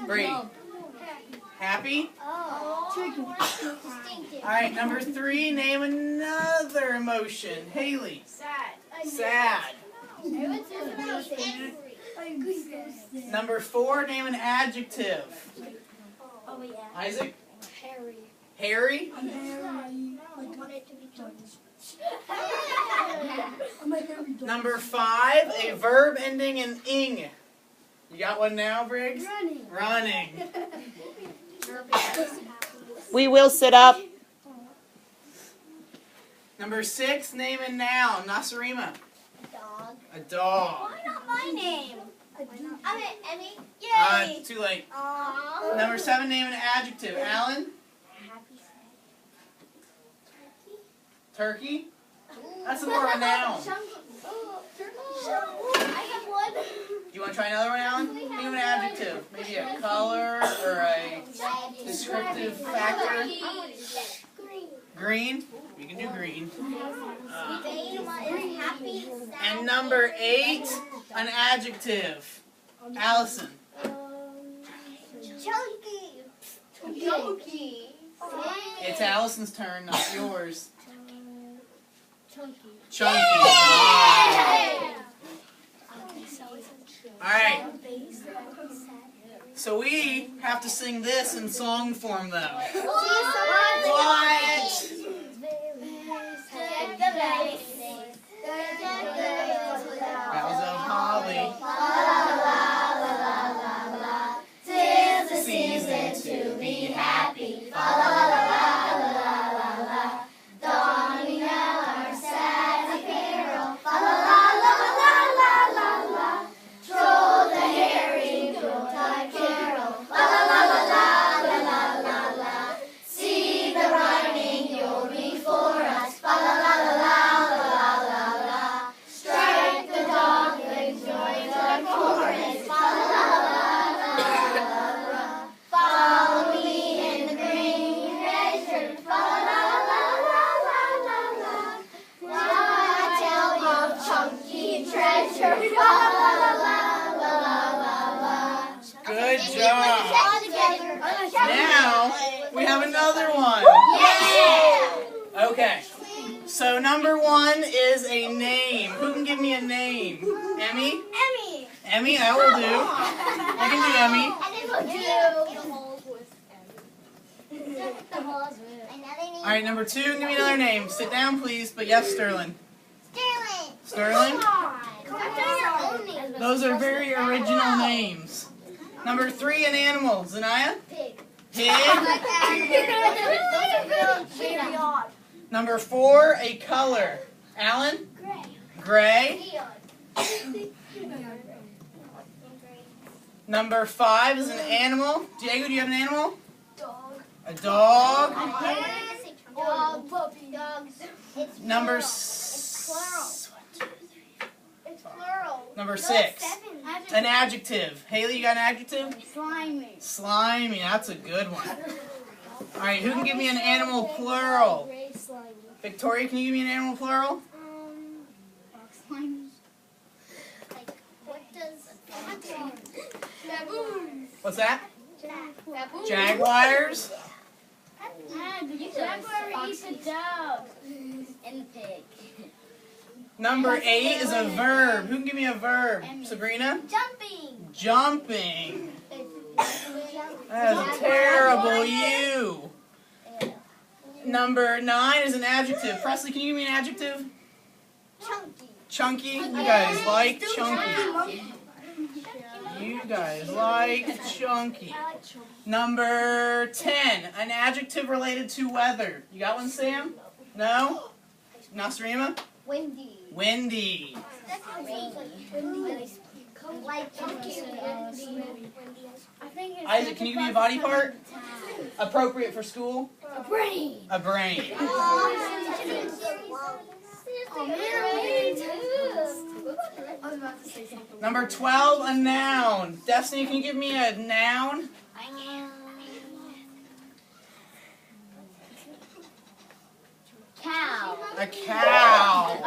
Brady. Happy? Alright, number 3, name another emotion. Haley. Sad. Number 4, name an adjective. Isaac? Hairy? Number 5, a verb ending in ing. You got one now, Briggs? Running. We will sit up. Number 6, name a noun. Nasarima. Dog. A dog. Why not my name? I'm Emmy. Yay! Too late. Aww. Number 7, name an adjective. Alan? Turkey? That's more of a noun. I have one. Do you want to try another one, Alan? Think of an adjective. Maybe a color or a descriptive factor. Green? We can do green. And number 8, an adjective. Allison. Chunky. It's Allison's turn, not yours. Chunky. Chunky. Alright. So we have to sing this in song form, though. What? Boughs of holly. Tis the season to be happy. Donning our sad apparel. Troll the hairy Yuletide carol. See the rhyming Yule before us. Strike the dog and join the chorus. Follow me in the green treasure. Now I tell of chunky treasure. Good job. All together. Now, we have another one. Yeah! Okay. So number 1 is a name. Who can give me a name? Emmy? Emmy. Emmy, I will do. I can do Emmy. Alright, number 2, give me another name. Sit down, please. But yes, Sterling. Sterling? Those are very original names. Number 3, an animal. Zanaya? Pig. Pig. Number 4, a color. Alan? Gray. Number 5 is an animal. Diego, do you have an animal? Dog. A dog. Dog. Puppy. Dogs. It's Number plural. It's plural. Number 6. An adjective. Haley, you got an adjective? Slimy. Slimy. That's a good one. Alright, who can give me an animal plural? Slimy. Victoria, can you give me an animal plural? Slimy. Like, what does baboons? What's that? Baboons. Jaguars? Jaguar eats a dog. And the pig. Number 8 is a verb. Who can give me a verb? Sabrina? Jumping. Jumping. That is a terrible you. Number 9 is an adjective. Presley, can you give me an adjective? Chunky. Chunky. You guys like chunky. You guys like chunky. Number 10, an adjective related to weather. You got one, Sam? No? Nasrima? Windy. Windy. Like chunky. Isaac, can you give me a body part? Appropriate for school? A brain. A brain. Number 12, a noun. Destiny, can you give me a noun? Cow. A cow.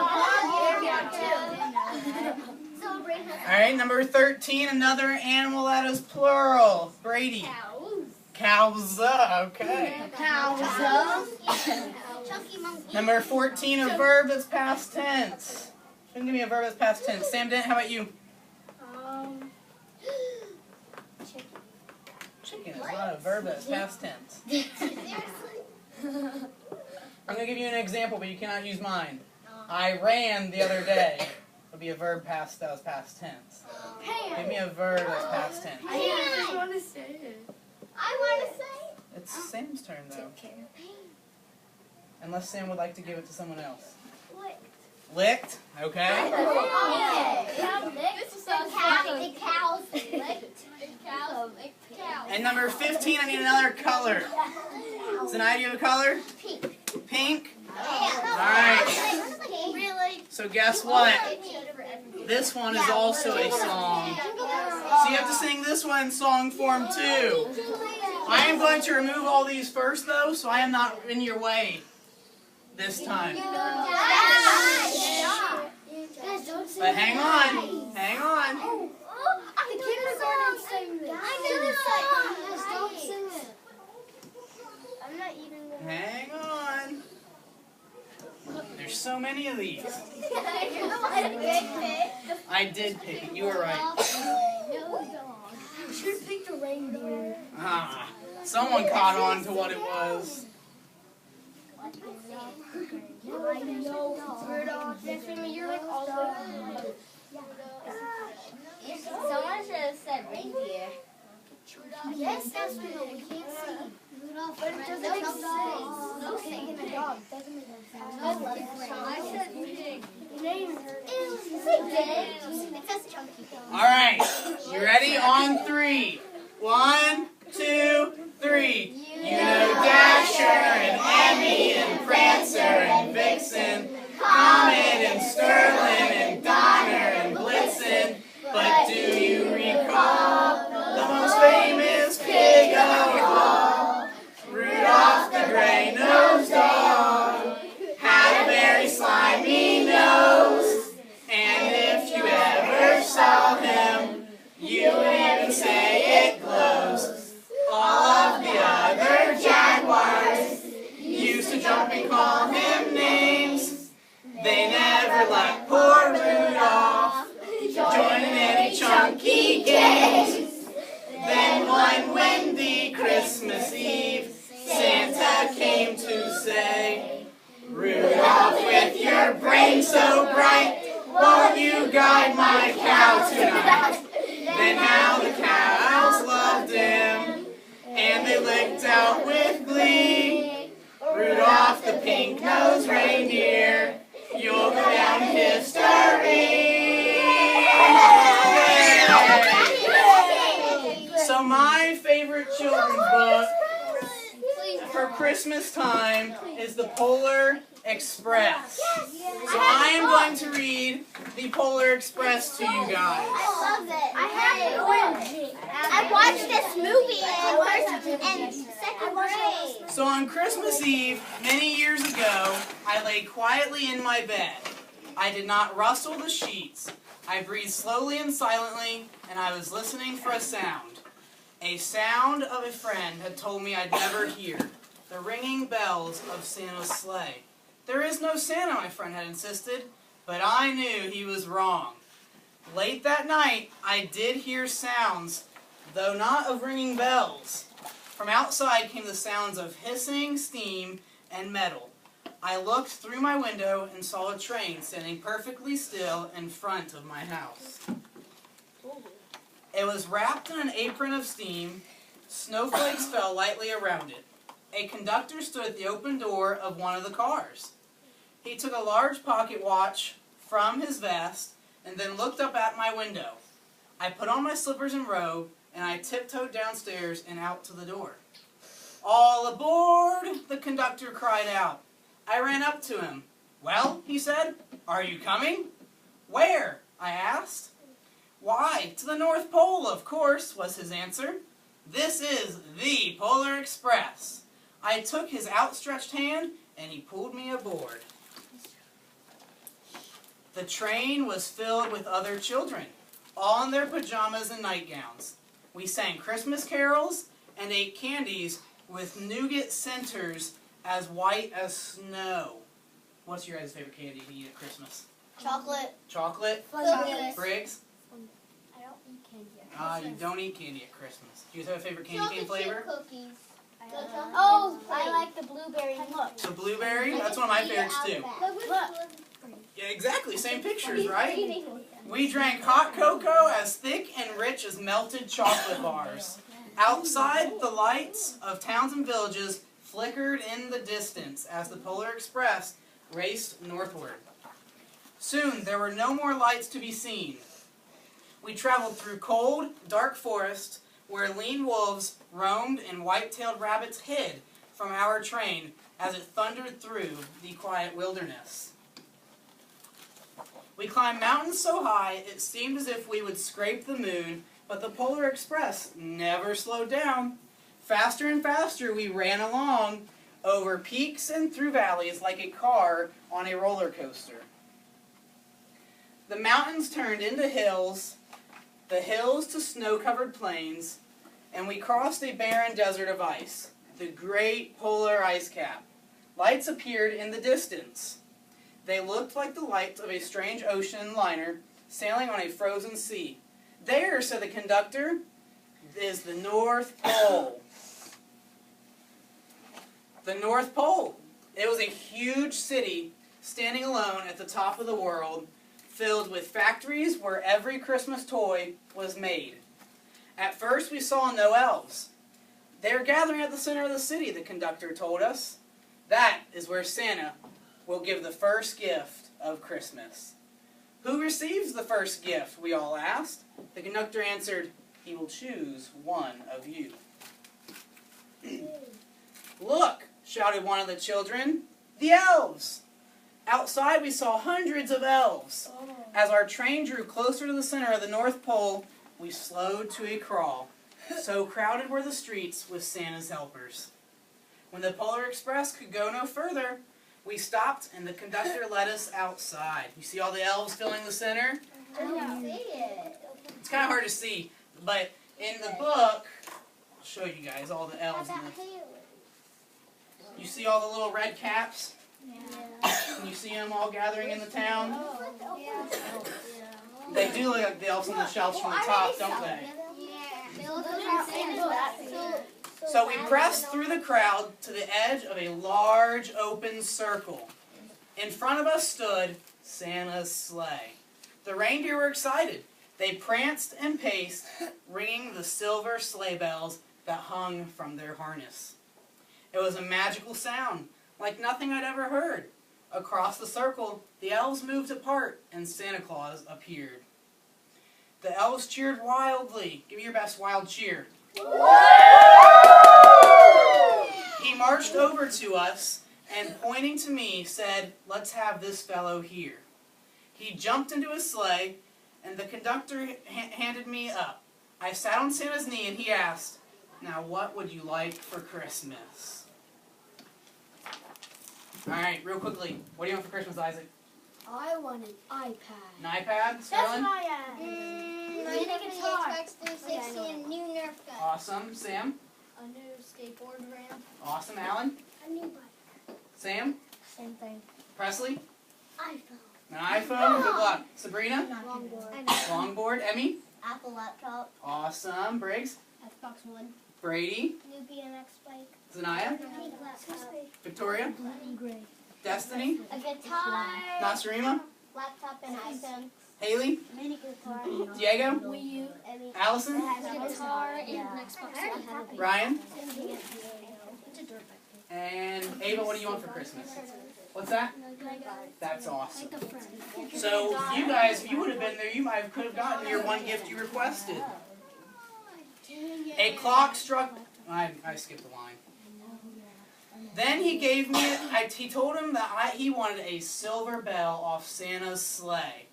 Alright, number 13, another animal that is plural. Brady. Cows. Okay. Number 14, a verb that's past tense. Give me a verb that's past tense. Sam Dent, how about you? Chicken is not a verb that's past tense. I'm going to give you an example, but you cannot use mine. I ran the other day. Would be a verb that was past tense. Give me a verb that's past tense. I just want to say it. I want to say it. It's Sam's turn, though. Unless Sam would like to give it to someone else. Licked? Okay. The cows licked. And number 15, I need another color. Zanai, do you have a color? Pink. Pink? Alright. Really? So guess what? This one is also a song. So you have to sing this one in song form too. I am going to remove all these first though, so I am not in your way this time. But hang on. Hang on. The kindergarten sang this. Don't sing it. I'm not even gonna. Hang on. There's so many of these. I did pick it. You were right. You should have picked a reindeer. Ah, someone caught on to what it was. I know. Rudolph. You're like all the way. Someone should have said reindeer. Yes, that's what we can't see. Rudolph, but it doesn't make sense. No singing a dog doesn't make sense. I said pig. It says chunky. All right, you ready? On 3. 1, 2, 3. You know Dasher and Emmy and Prancer and Vixen, Comet and Sterling and Donner and Blitzen. But do you recall the most famous pig of all? Rudolph the gray-nosed dog had a very slimy nose, and if you ever saw him, you would even say it glows. All of the other jaguars used to jump and call him names. They never let poor Rudolph join in any chunky games. Then one windy Christmas Eve, Santa came to say, Rudolph, with your brain so bright, won't you guide my cow tonight? Then how the cows loved him, and they licked out with glee. Rudolph the pink-nosed reindeer, you'll go down in history. So my favorite children's book for Christmas time is the Polar Express. So I am going to read the Polar Express to you guys. I love it. I watched this movie in second grade. So on Christmas Eve, many years ago, I lay quietly in my bed. I did not rustle the sheets. I breathed slowly and silently, and I was listening for a sound. A sound of a friend had told me I'd never hear. The ringing bells of Santa's sleigh. There is no Santa, my friend had insisted, but I knew he was wrong. Late that night, I did hear sounds, though not of ringing bells. From outside came the sounds of hissing, steam, and metal. I looked through my window and saw a train standing perfectly still in front of my house. It was wrapped in an apron of steam. Snowflakes fell lightly around it. A conductor stood at the open door of one of the cars. He took a large pocket watch from his vest and then looked up at my window. I put on my slippers and robe, and I tiptoed downstairs and out to the door. All aboard, the conductor cried out. I ran up to him. Well, he said, are you coming? Where? I asked. Why, to the North Pole, of course, was his answer. This is the Polar Express. I took his outstretched hand, and he pulled me aboard. The train was filled with other children. all in their pajamas and nightgowns. We sang Christmas carols and ate candies with nougat centers as white as snow. What's your guys' favorite candy to eat at Christmas? Chocolate. Chocolate? Cookies. Briggs? I don't eat candy. You don't eat candy at Christmas. Do you guys have a favorite candy cane flavor? Cookies. Oh, I like the blueberry. Look. The blueberry? That's one of my favorites too. Yeah, exactly. Same pictures, right? We drank hot cocoa as thick and rich as melted chocolate bars. Outside, the lights of towns and villages flickered in the distance as the Polar Express raced northward. Soon, there were no more lights to be seen. We traveled through cold, dark forests where lean wolves roamed and white-tailed rabbits hid from our train as it thundered through the quiet wilderness. We climbed mountains so high it seemed as if we would scrape the moon, but the Polar Express never slowed down. Faster and faster we ran along, over peaks and through valleys like a car on a roller coaster. The mountains turned into hills, the hills to snow-covered plains, and we crossed a barren desert of ice, the great polar ice cap. Lights appeared in the distance. They looked like the lights of a strange ocean liner sailing on a frozen sea. There, said the conductor, is the North Pole. The North Pole. It was a huge city standing alone at the top of the world, filled with factories where every Christmas toy was made. At first we saw no elves. They are gathering at the center of the city, the conductor told us. That is where Santa will give the first gift of Christmas. Who receives the first gift, we all asked. The conductor answered, he will choose one of you. Look, shouted one of the children, the elves! Outside we saw hundreds of elves. As our train drew closer to the center of the North Pole, we slowed to a crawl. So crowded were the streets with Santa's helpers. When the Polar Express could go no further, we stopped and the conductor led us outside. You see all the elves filling the center? I don't see it. It's kind of hard to see, but in the book, I'll show you guys all the elves. You see all the little red caps? Yeah. And you see them all gathering in the town? Yeah. They do look like the elves on the shelves from the top, don't they? Yeah. They look like So we pressed through the crowd to the edge of a large open circle. In front of us stood Santa's sleigh. The reindeer were excited. They pranced and paced, ringing the silver sleigh bells that hung from their harness. It was a magical sound, like nothing I'd ever heard. Across the circle, the elves moved apart and Santa Claus appeared. The elves cheered wildly. Give me your best wild cheer. He marched over to us and, pointing to me, said, let's have this fellow here. He jumped into his sleigh and the conductor handed me up. I sat on Santa's knee and he asked, now what would you like for Christmas? Alright, real quickly, what do you want for Christmas, Isaac? I want an iPad. An iPad? That's Sterling? what I am. I need a guitar. Xbox 360 and a new Nerf gun. Awesome. Sam? A new skateboard ramp. Awesome. Alan? A new bike. Sam? Same thing. Presley? iPhone. An iPhone? Good luck. Sabrina? Longboard. Longboard. Emmy? Apple laptop. Awesome. Briggs? Xbox One. Brady? New BMX bike. Zanaya? Pink laptop. Victoria? Gray. Destiny? A guitar. Nasarima? Laptop and iPhone. Haley? Mini guitar. Diego? Wii U. Allison? A guitar and an Xbox One. Ryan? It's a dirt bike. And Ava, what do you want for Christmas? What's that? That's awesome. So, you guys, if you would have been there, you might could have gotten your one gift you requested. A clock struck... I skipped the line. Then he gave me... he told him that he wanted a silver bell off Santa's sleigh.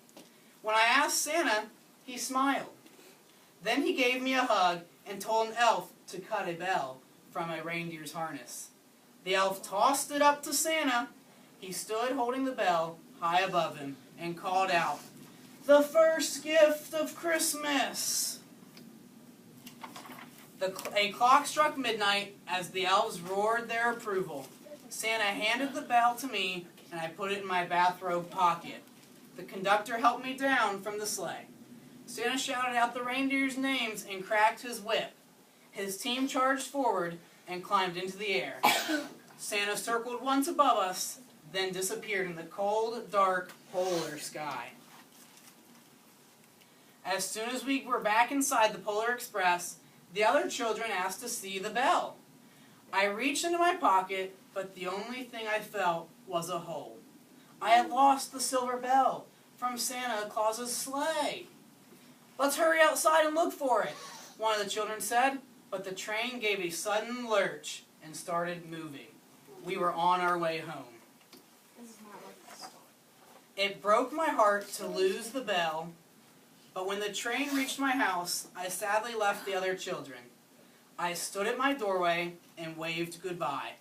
When I asked Santa, he smiled. Then he gave me a hug and told an elf to cut a bell from a reindeer's harness. The elf tossed it up to Santa. He stood holding the bell high above him and called out, The first gift of Christmas. A clock struck midnight as the elves roared their approval. Santa handed the bell to me, and I put it in my bathrobe pocket. The conductor helped me down from the sleigh. Santa shouted out the reindeers' names and cracked his whip. His team charged forward and climbed into the air. Santa circled once above us, then disappeared in the cold, dark, polar sky. As soon as we were back inside the Polar Express, the other children asked to see the bell. I reached into my pocket, but the only thing I felt was a hole. I had lost the silver bell from Santa Claus's sleigh. "Let's hurry outside and look for it," one of the children said, but the train gave a sudden lurch and started moving. We were on our way home. It broke my heart to lose the bell, but when the train reached my house, I sadly left the other children. I stood at my doorway and waved goodbye.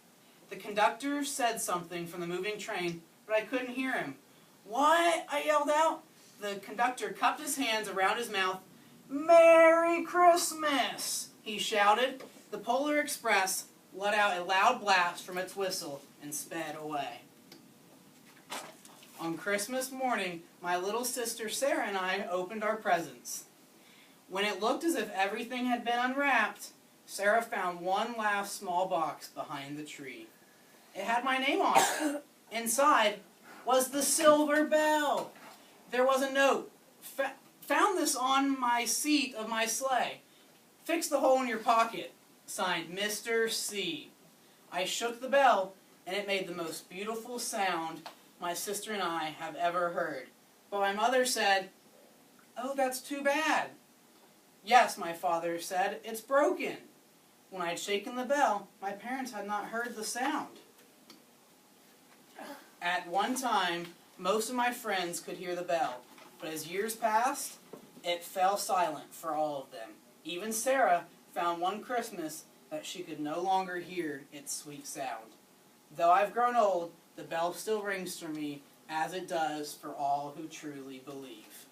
The conductor said something from the moving train, but I couldn't hear him. "What?" I yelled out. The conductor cupped his hands around his mouth. "Merry Christmas!" he shouted. The Polar Express let out a loud blast from its whistle and sped away. On Christmas morning, my little sister Sarah and I opened our presents. When it looked as if everything had been unwrapped, Sarah found one last small box behind the tree. It had my name on it. Inside was the silver bell. There was a note. Found this on my seat of my sleigh. Fix the hole in your pocket. Signed, Mr. C. I shook the bell, and it made the most beautiful sound my sister and I have ever heard. But my mother said, "Oh, that's too bad." "Yes," my father said, "it's broken." When I had shaken the bell, my parents had not heard the sound. At one time, most of my friends could hear the bell, but as years passed, it fell silent for all of them. Even Sarah found one Christmas that she could no longer hear its sweet sound. Though I've grown old, the bell still rings for me as it does for all who truly believe.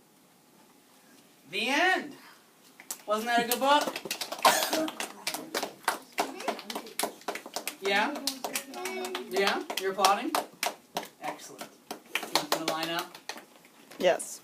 The end. Wasn't that a good book? Yeah? Yeah? You're applauding? Excellent. You want to line up? Yes.